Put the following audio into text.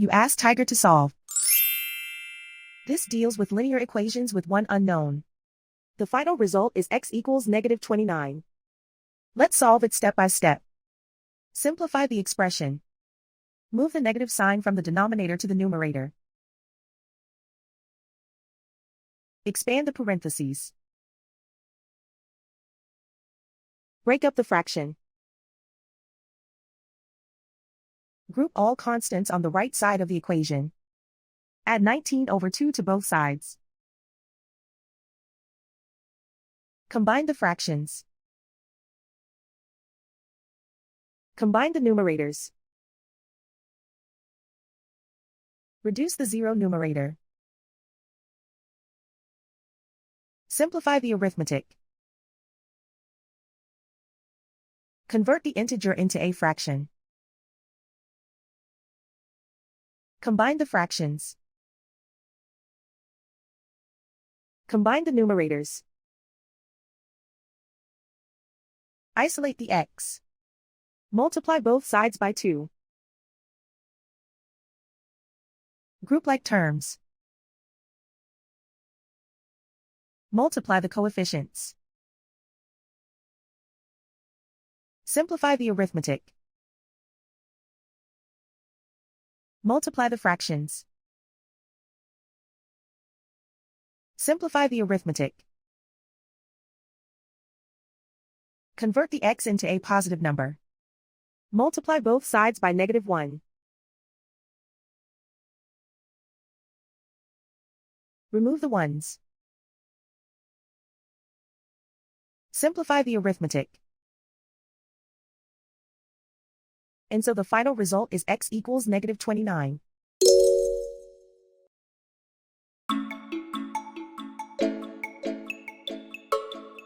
You ask Tiger to solve. This deals with linear equations with one unknown. The final result is x equals -29. Let's solve it step by step. Simplify the expression. Move the negative sign from the denominator to the numerator. Expand the parentheses. Break up the fraction. Group all constants on the right side of the equation. Add 19/2 to both sides. Combine the fractions. Combine the numerators. Reduce the zero numerator. Simplify the arithmetic. Convert the integer into a fraction. Combine the fractions. Combine the numerators. Isolate the x. Multiply both sides by 2. Group like terms. Multiply the coefficients. Simplify the arithmetic. Multiply the fractions. Simplify the arithmetic. Convert the x into a positive number. Multiply both sides by -1. Remove the ones. Simplify the arithmetic. And so the final result is x equals -29.